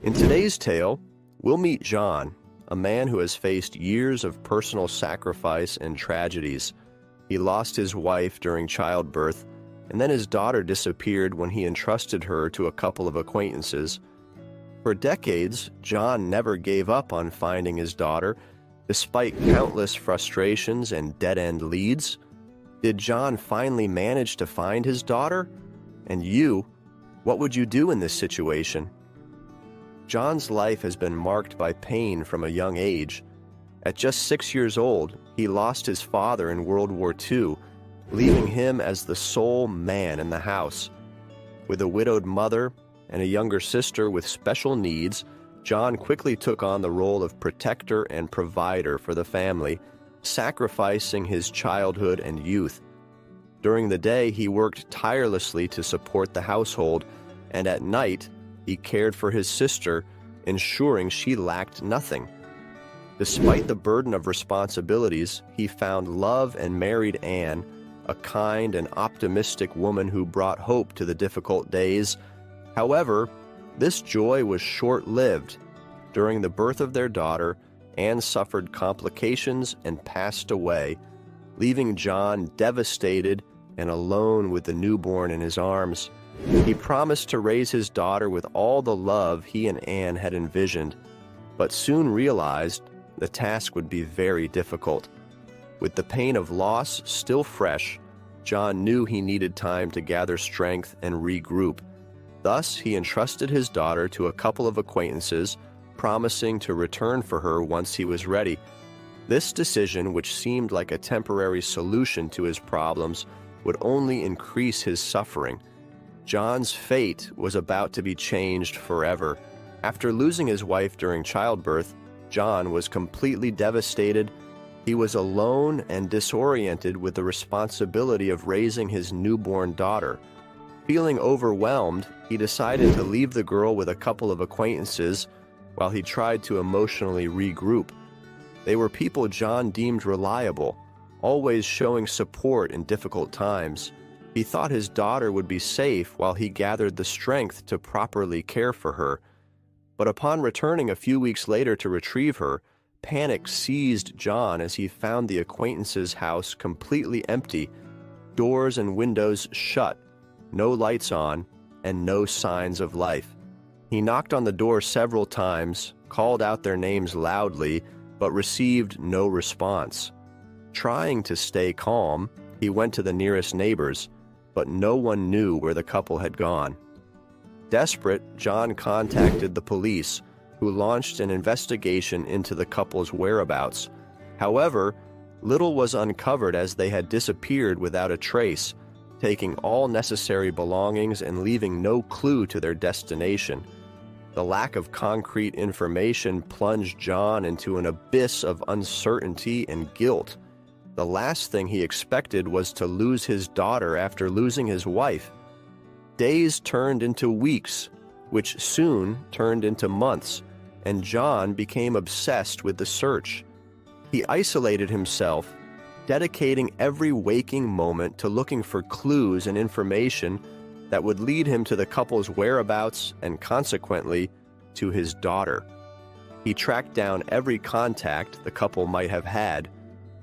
In today's tale, we'll meet John, a man who has faced years of personal sacrifice and tragedies. He lost his wife during childbirth, and then his daughter disappeared when he entrusted her to a couple of acquaintances. For decades, John never gave up on finding his daughter, despite countless frustrations and dead-end leads. Did John finally manage to find his daughter? And you, what would you do in this situation? John's life has been marked by pain from a young age. At just 6 years old, he lost his father in World War II, leaving him as the sole man in the house. With a widowed mother and a younger sister with special needs, John quickly took on the role of protector and provider for the family, sacrificing his childhood and youth. During the day, he worked tirelessly to support the household, and at night, he cared for his sister, ensuring she lacked nothing. Despite the burden of responsibilities, he found love and married Anne, a kind and optimistic woman who brought hope to the difficult days. However, this joy was short-lived. During the birth of their daughter, Anne suffered complications and passed away, leaving John devastated and alone with the newborn in his arms. He promised to raise his daughter with all the love he and Anne had envisioned, but soon realized the task would be very difficult. With the pain of loss still fresh, John knew he needed time to gather strength and regroup. Thus, he entrusted his daughter to a couple of acquaintances, promising to return for her once he was ready. This decision, which seemed like a temporary solution to his problems, would only increase his suffering. John's fate was about to be changed forever. After losing his wife during childbirth, John was completely devastated. He was alone and disoriented with the responsibility of raising his newborn daughter. Feeling overwhelmed, he decided to leave the girl with a couple of acquaintances while he tried to emotionally regroup. They were people John deemed reliable, always showing support in difficult times. He thought his daughter would be safe while he gathered the strength to properly care for her. But upon returning a few weeks later to retrieve her, panic seized John as he found the acquaintance's house completely empty, doors and windows shut, no lights on, and no signs of life. He knocked on the door several times, called out their names loudly, but received no response. Trying to stay calm, he went to the nearest neighbors, but no one knew where the couple had gone. Desperate, John contacted the police, who launched an investigation into the couple's whereabouts. However, little was uncovered as they had disappeared without a trace, taking all necessary belongings and leaving no clue to their destination. The lack of concrete information plunged John into an abyss of uncertainty and guilt. The last thing he expected was to lose his daughter after losing his wife. Days turned into weeks, which soon turned into months, and John became obsessed with the search. He isolated himself, dedicating every waking moment to looking for clues and information that would lead him to the couple's whereabouts and consequently to his daughter. He tracked down every contact the couple might have had,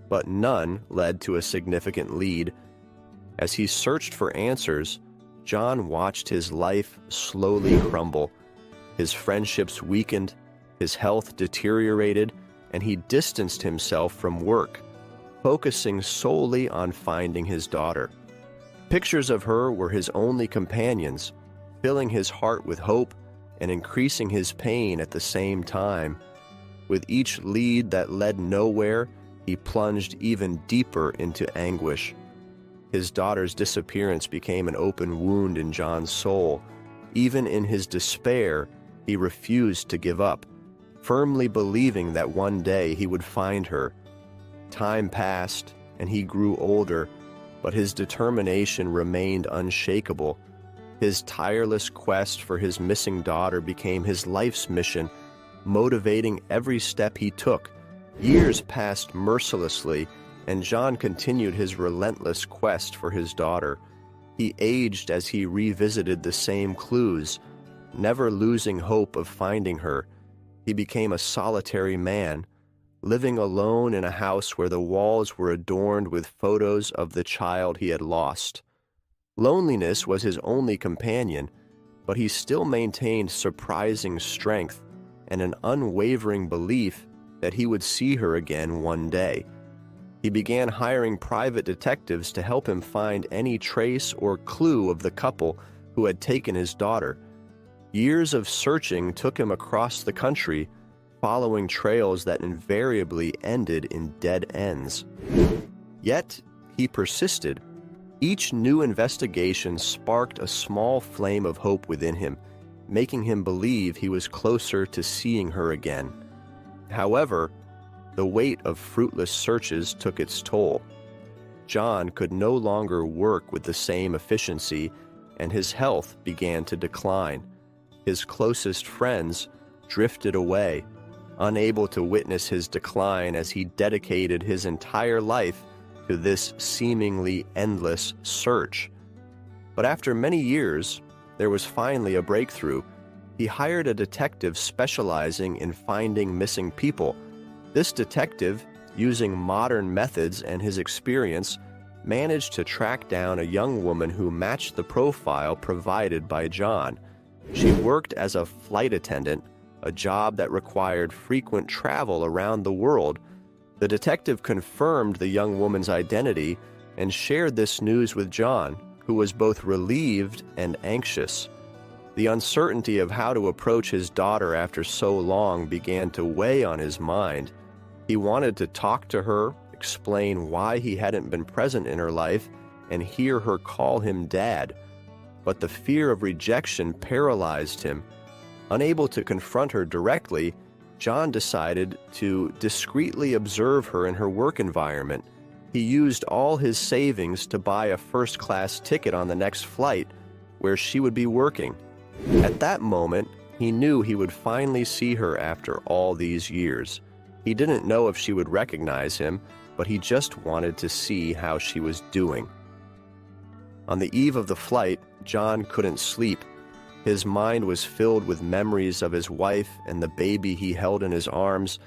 but none led to a significant lead. As he searched for answers, John watched his life slowly crumble. His friendships weakened, his health deteriorated, and he distanced himself from work, focusing solely on finding his daughter. Pictures of her were his only companions, filling his heart with hope and increasing his pain at the same time. With each lead that led nowhere, he plunged even deeper into anguish. His daughter's disappearance became an open wound in John's soul. Even in his despair, he refused to give up, firmly believing that one day he would find her. Time passed, and he grew older, but his determination remained unshakable. His tireless quest for his missing daughter became his life's mission, motivating every step he took. Years passed mercilessly, and John continued his relentless quest for his daughter. He aged as he revisited the same clues, Never losing hope of finding her, he became a solitary man, living alone in a house where the walls were adorned with photos of the child he had lost. Loneliness was his only companion, but he still maintained surprising strength and an unwavering belief that he would see her again one day. He began hiring private detectives to help him find any trace or clue of the couple who had taken his daughter. Years of searching took him across the country, following trails that invariably ended in dead ends. Yet, he persisted. Each new investigation sparked a small flame of hope within him, making him believe he was closer to seeing her again. However, the weight of fruitless searches took its toll. John could no longer work with the same efficiency, and his health began to decline. His closest friends drifted away, unable to witness his decline as he dedicated his entire life to this seemingly endless search. But after many years, there was finally a breakthrough. He hired a detective specializing in finding missing people. This detective, using modern methods and his experience, managed to track down a young woman who matched the profile provided by John. She worked as a flight attendant, a job that required frequent travel around the world. The detective confirmed the young woman's identity and shared this news with John, who was both relieved and anxious. The uncertainty of how to approach his daughter after so long began to weigh on his mind. He wanted to talk to her, explain why he hadn't been present in her life, and hear her call him Dad. But the fear of rejection paralyzed him. Unable to confront her directly, John decided to discreetly observe her in her work environment. He used all his savings to buy a first-class ticket on the next flight, where she would be working. At that moment, he knew he would finally see her after all these years. He didn't know if she would recognize him, but he just wanted to see how she was doing. On the eve of the flight, John couldn't sleep. His mind was filled with memories of his wife and the baby he held in his arms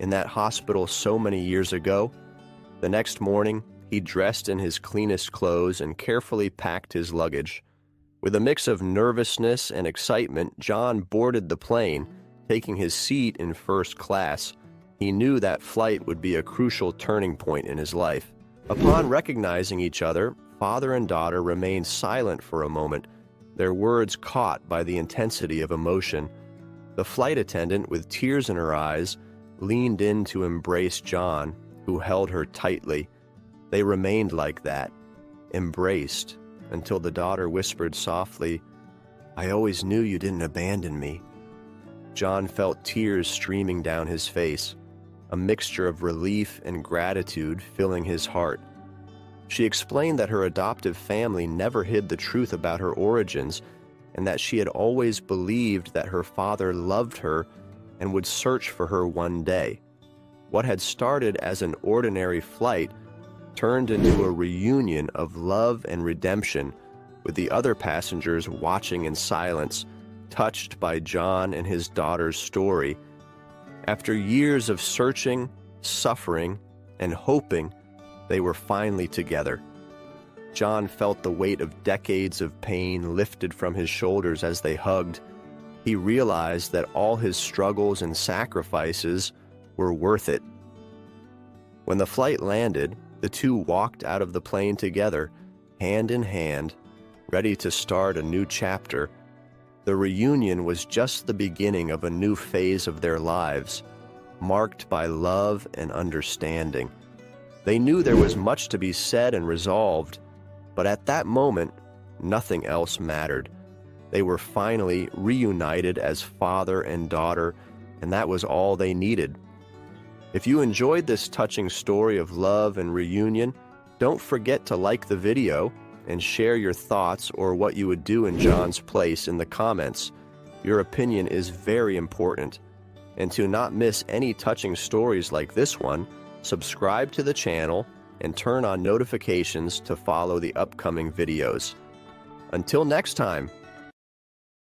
in that hospital so many years ago. The next morning, he dressed in his cleanest clothes and carefully packed his luggage. With a mix of nervousness and excitement, John boarded the plane, taking his seat in first class. He knew that flight would be a crucial turning point in his life. Upon recognizing each other, father and daughter remained silent for a moment, their words caught by the intensity of emotion. The flight attendant, with tears in her eyes, leaned in to embrace John, who held her tightly. They remained like that, embraced, until the daughter whispered softly, "I always knew you didn't abandon me." John felt tears streaming down his face, a mixture of relief and gratitude filling his heart. She explained that her adoptive family never hid the truth about her origins, and that she had always believed that her father loved her and would search for her one day. What had started as an ordinary flight turned into a reunion of love and redemption, with the other passengers watching in silence, touched by John and his daughter's story. After years of searching, suffering, and hoping, they were finally together. John felt the weight of decades of pain lifted from his shoulders as they hugged. He realized that all his struggles and sacrifices were worth it. When the flight landed, the two walked out of the plane together, hand in hand, ready to start a new chapter. The reunion was just the beginning of a new phase of their lives, marked by love and understanding. They knew there was much to be said and resolved, but at that moment, nothing else mattered. They were finally reunited as father and daughter, and that was all they needed. If you enjoyed this touching story of love and reunion, don't forget to like the video and share your thoughts or what you would do in John's place in the comments. Your opinion is very important. And to not miss any touching stories like this one, subscribe to the channel and turn on notifications to follow the upcoming videos. Until next time,